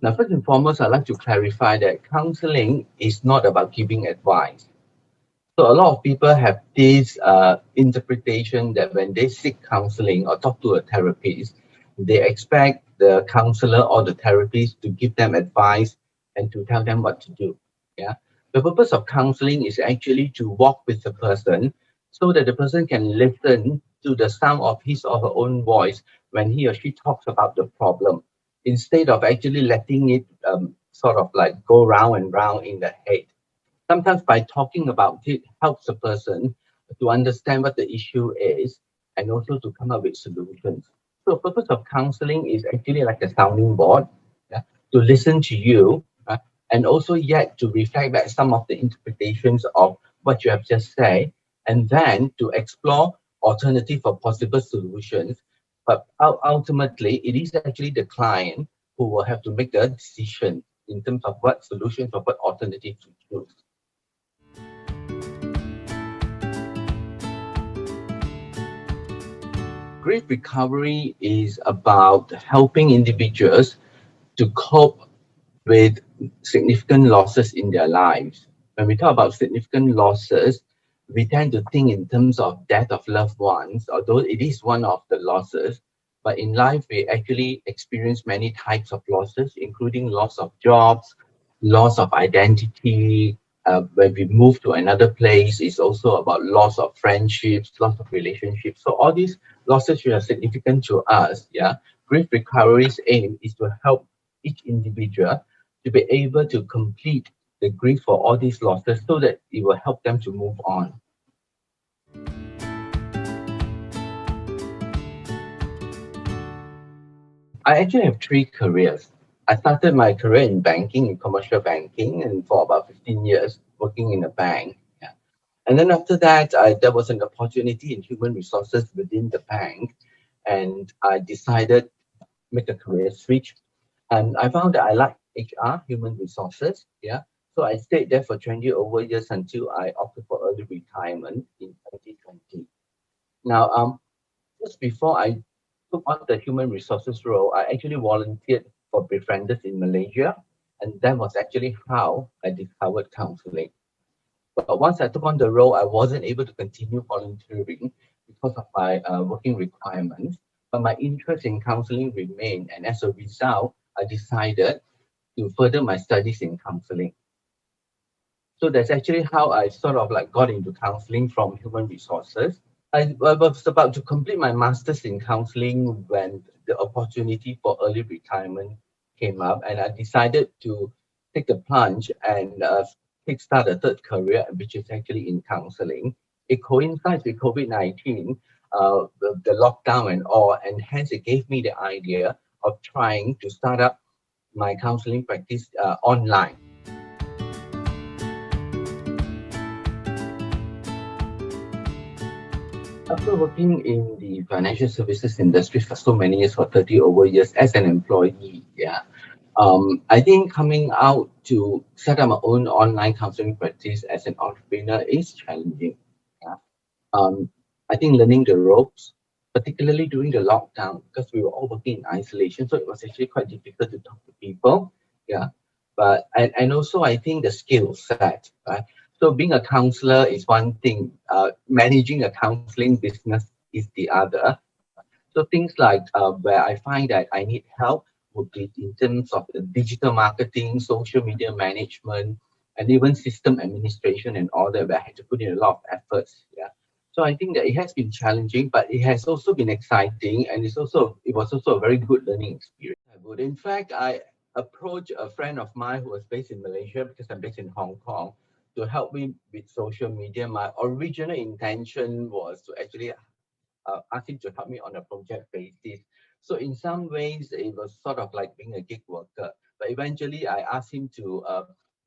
Now, first and foremost, I'd like to clarify that counseling is not about giving advice. So a lot of people have this interpretation that when they seek counseling or talk to a therapist, they expect the counselor or the therapist to give them advice and to tell them what to do. Yeah. The purpose of counseling is actually to walk with the person so that the person can listen to the sound of his or her own voice when he or she talks about the problem, instead of actually letting it sort of like go round and round in the head. Sometimes by talking about it helps the person to understand what the issue is and also to come up with solutions. So the purpose of counseling is actually like a sounding board, yeah, to listen to you, and also yet to reflect back some of the interpretations of what you have just said, and then to explore alternative or possible solutions. But ultimately, it is actually the client who will have to make the decision in terms of what solutions or what alternatives to choose. Grief recovery is about helping individuals to cope with significant losses in their lives. When we talk about significant losses, we tend to think in terms of death of loved ones, although it is one of the losses. But in life, we actually experience many types of losses, including loss of jobs, loss of identity. When we move to another place, it's also about loss of friendships, loss of relationships. So all these losses which are significant to us, yeah. Grief recovery's aim is to help each individual to be able to complete the grief for all these losses so that it will help them to move on. I actually have three careers. I started my career in banking, in commercial banking, and for about 15 years working in a bank. Yeah. And then after that, there was an opportunity in human resources within the bank, and I decided to make a career switch. And I found that I like HR, human resources. Yeah. So I stayed there for 20 over years until I opted for early retirement in 2020. Now, just before I took on the human resources role, I actually volunteered for Befrienders in Malaysia. And that was actually how I discovered counseling. But once I took on the role, I wasn't able to continue volunteering because of my working requirements. But my interest in counseling remained. And as a result, I decided to further my studies in counseling. So that's actually how I sort of like got into counseling from human resources. I was about to complete my master's in counseling when the opportunity for early retirement came up, and I decided to take the plunge and kickstart a third career, which is actually in counseling. It coincides with COVID-19, the lockdown and all, and hence it gave me the idea of trying to start up my counseling practice online. After working in the financial services industry for so many years, for 30 over years as an employee, yeah, I think coming out to set up my own online counseling practice as an entrepreneur is challenging. Yeah. Um, I think learning the ropes, particularly during the lockdown, because we were all working in isolation, so it was actually quite difficult to talk to people. Yeah, but and also I think the skill set, right? So being a counselor is one thing. Managing a counseling business is the other. So things like where I find that I need help would be in terms of the digital marketing, social media management, and even system administration and all that, where I had to put in a lot of efforts. Yeah. So I think that it has been challenging, but it has also been exciting, and it was also a very good learning experience. I would, in fact, I approached a friend of mine who was based in Malaysia because I'm based in Hong Kong to help me with social media. My original intention was to actually ask him to help me on a project basis. So in some ways, it was sort of like being a gig worker. But eventually, I asked him to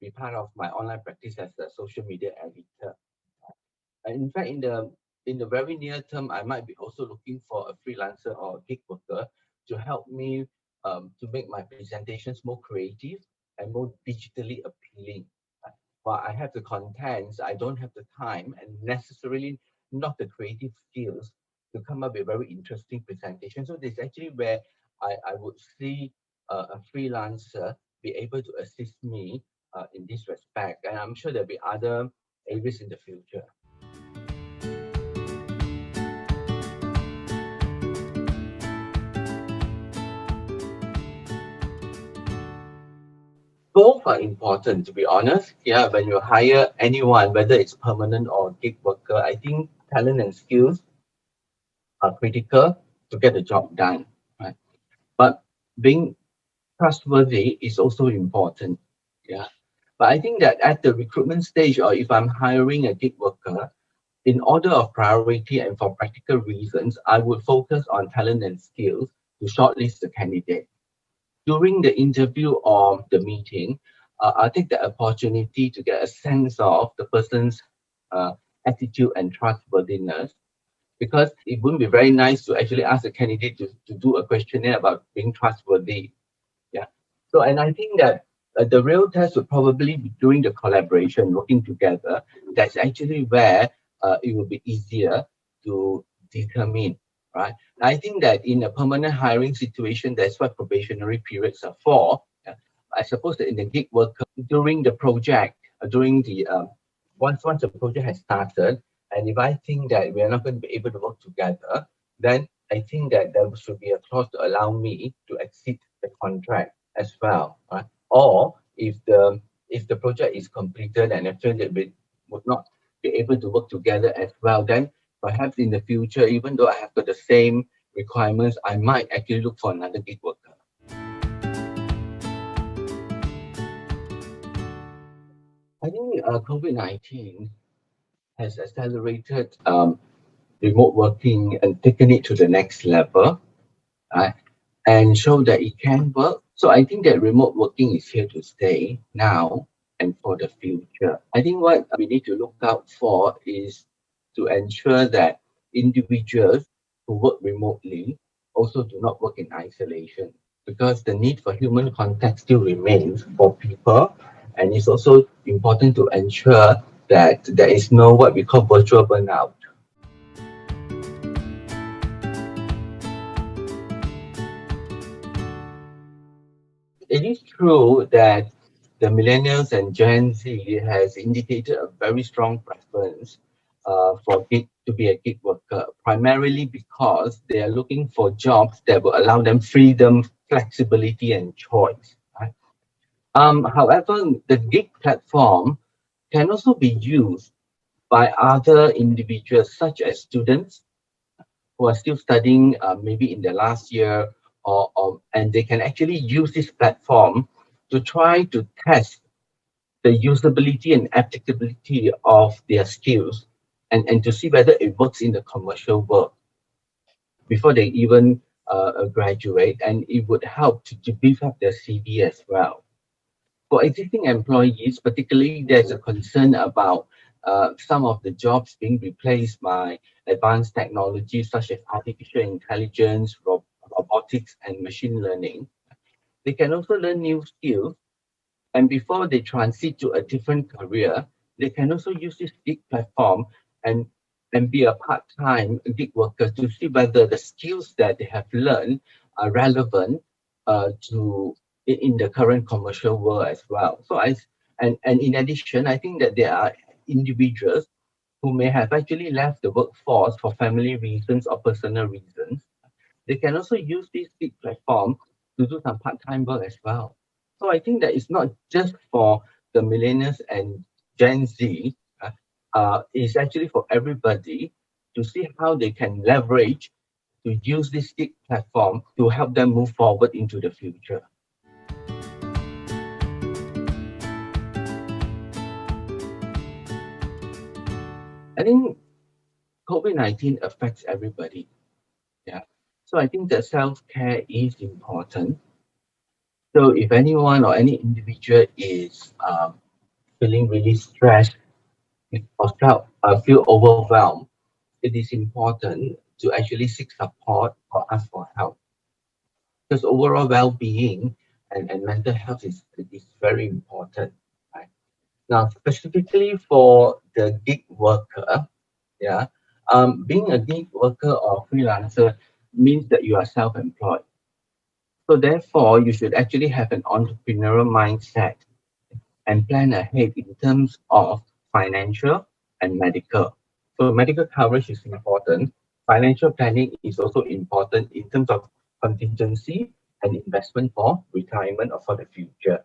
be part of my online practice as a social media editor. And in fact, in the very near term, I might be also looking for a freelancer or a gig worker to help me to make my presentations more creative and more digitally appealing. While I have the contents, I don't have the time and necessarily not the creative skills to come up with very interesting presentations. So this is actually where I would see a freelancer be able to assist me in this respect. And I'm sure there'll be other areas in the future. Both are important, to be honest. Yeah, when you hire anyone, whether it's permanent or gig worker, I think talent and skills are critical to get the job done, right? But being trustworthy is also important. Yeah. But I think that at the recruitment stage, or if I'm hiring a gig worker, in order of priority and for practical reasons, I would focus on talent and skills to shortlist the candidate. During the interview or the meeting, I take the opportunity to get a sense of the person's uh, attitude and trustworthiness, because it wouldn't be very nice to actually ask a candidate to do a questionnaire about being trustworthy. Yeah. So, and I think that the real test would probably be during the collaboration, working together. That's actually where it will be easier to determine, right? I think that in a permanent hiring situation, that's what probationary periods are for. Yeah. I suppose that in the gig worker, during the project, during the once the project has started, and if I think that we are not going to be able to work together, then I think that there should be a clause to allow me to exit the contract as well. Right? Or if the project is completed and I feel that we would not be able to work together as well, then perhaps in the future, even though I have got the same requirements, I might actually look for another gig worker. I think COVID-19 has accelerated remote working and taken it to the next level, right? And show that it can work. So I think that remote working is here to stay now and for the future. I think what we need to look out for is to ensure that individuals who work remotely also do not work in isolation, because the need for human contact still remains for people. And it's also important to ensure that there is no what we call virtual burnout. It is true that the millennials and Gen Z has indicated a very strong preference for gig to be a gig worker, primarily because they are looking for jobs that will allow them freedom, flexibility, and choice. Right? However, the gig platform can also be used by other individuals, such as students who are still studying, maybe in the last year, or and they can actually use this platform to try to test the usability and applicability of their skills, and to see whether it works in the commercial world before they even graduate, and it would help to beef up their CV as well. For existing employees, particularly, there's a concern about some of the jobs being replaced by advanced technologies such as artificial intelligence, robotics, and machine learning. They can also learn new skills, and before they transit to a different career, they can also use this gig platform and be a part-time gig worker to see whether the skills that they have learned are relevant to in the current commercial world as well. So and in addition, I think that there are individuals who may have actually left the workforce for family reasons or personal reasons. They can also use this big platform to do some part-time work as well. So I think that it's not just for the millennials and Gen Z, it's actually for everybody to see how they can leverage to use this big platform to help them move forward into the future. I think COVID-19 affects everybody. Yeah. So I think that self-care is important. So if anyone or any individual is feeling really stressed or feel overwhelmed, it is important to actually seek support or ask for help. Because overall well-being and mental health is very important. Right? Now, specifically for the gig worker, yeah, being a gig worker or freelancer means that you are self-employed. So therefore, you should actually have an entrepreneurial mindset and plan ahead in terms of financial and medical. So medical coverage is important. Financial planning is also important in terms of contingency and investment for retirement or for the future.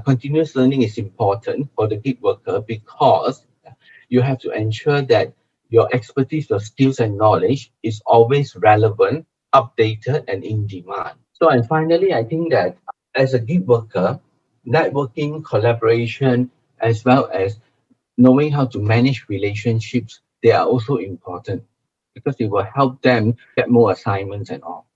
Continuous learning is important for the gig worker because you have to ensure that your expertise, your skills and knowledge is always relevant, updated and in demand. So, and finally, I think that as a gig worker, networking, collaboration, as well as knowing how to manage relationships, they are also important because it will help them get more assignments and all.